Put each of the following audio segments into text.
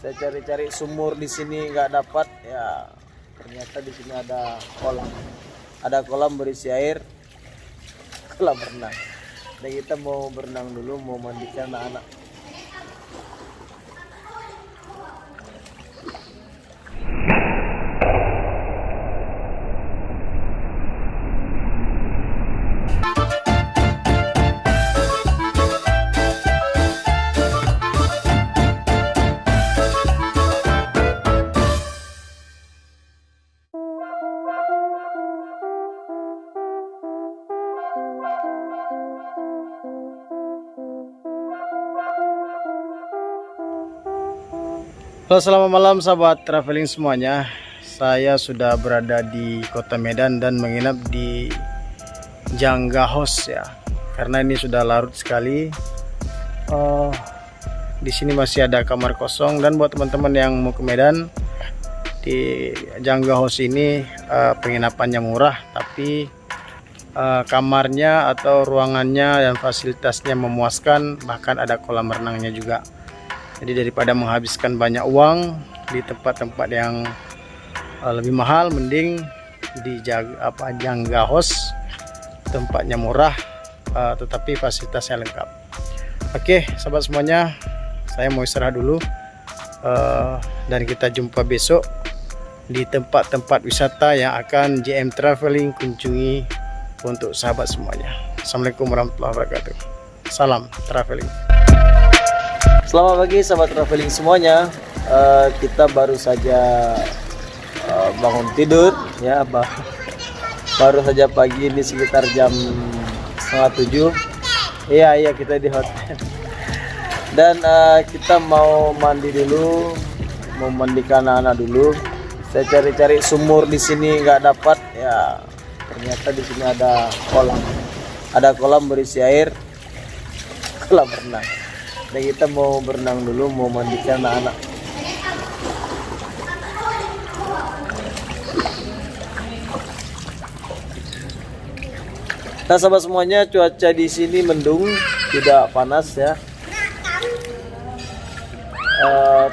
Saya cari-cari sumur di sini nggak dapat, ya ternyata di sini ada kolam. Ada kolam berisi air, kolam berenang. Dan kita mau berenang dulu, mau mandikan anak-anak. Halo, selamat malam sahabat traveling semuanya. Saya sudah berada di Kota Medan dan menginap di Jangga House ya. Karena ini sudah larut sekali. Di sini masih ada kamar kosong, dan buat teman-teman yang mau ke Medan, di Jangga House ini penginapannya murah, tapi kamarnya atau ruangannya dan fasilitasnya memuaskan, bahkan ada kolam renangnya juga. Jadi daripada menghabiskan banyak uang di tempat-tempat yang lebih mahal, mending di Jangga House. Tempatnya murah, tetapi fasilitasnya lengkap. Oke sahabat semuanya, saya mau istirahat dulu, dan kita jumpa besok di tempat-tempat wisata yang akan JM Traveling kunjungi untuk sahabat semuanya. Assalamualaikum warahmatullahi wabarakatuh. Salam traveling. Selamat pagi sahabat traveling semuanya. Kita baru saja bangun tidur ya, baru saja pagi, ini sekitar jam 6:30. Iya kita di hotel. Dan kita mau mandi dulu, mau mandikan anak-anak dulu. Saya cari-cari sumur di sini nggak dapat, ya ternyata di sini ada kolam. Ada kolam berisi air, kolam renang. Dan kita mau berenang dulu, mau mandikan anak-anak. Nah sahabat semuanya, cuaca di sini mendung, tidak panas ya.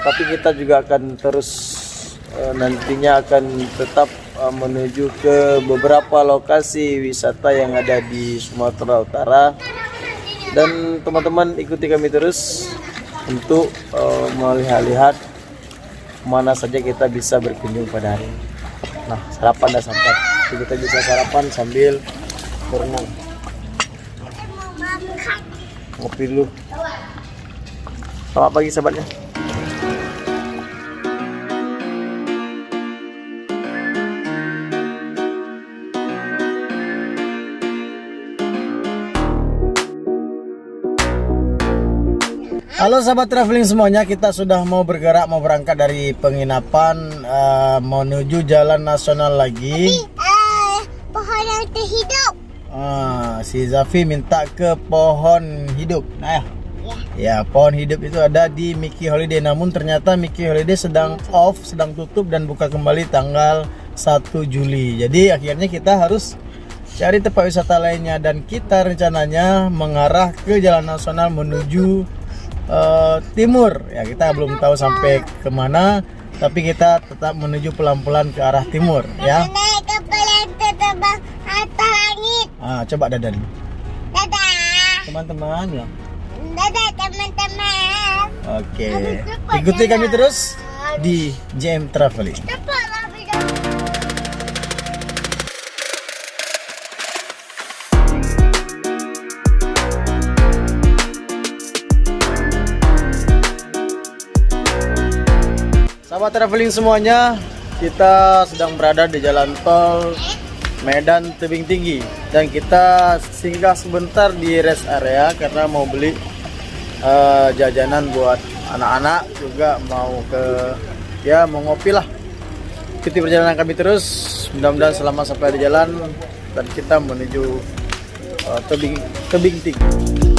Tapi kita juga akan terus nantinya akan tetap menuju ke beberapa lokasi wisata yang ada di Sumatera Utara. Dan teman-teman ikuti kami terus untuk melihat-lihat mana saja kita bisa berkunjung pada hari ini. Nah, sarapan dah sampai. Jadi kita bisa sarapan sambil berenang. Ngopi dulu. Selamat pagi sahabatnya. Halo sahabat traveling semuanya, kita sudah mau bergerak, mau berangkat dari penginapan menuju jalan nasional lagi. Pohon yang terhidup. Si Zafi minta ke pohon hidup. Nah ya, pohon hidup itu ada di Mickey Holiday. Namun ternyata Mickey Holiday sedang off, sedang tutup dan buka kembali tanggal 1 Juli. Jadi akhirnya kita harus cari tempat wisata lainnya, dan kita rencananya mengarah ke jalan nasional menuju timur ya. Kita belum tahu sampai kemana, tapi kita tetap menuju pelan-pelan ke arah timur ya. Naik kapal yang terbang atas langit. Coba dadah dulu Dadah. teman-teman ya. Dadah teman-teman. Oke, ikuti kami terus di JM Traveling. Cepatlah video. Sahabat traveling semuanya, kita sedang berada di jalan tol Medan Tebing Tinggi, dan kita singgah sebentar di rest area karena mau beli jajanan buat anak-anak, juga mau mau ngopi lah. Ikuti perjalanan kami terus, mudah-mudahan selamat sampai di jalan, dan kita menuju Tebing Tinggi.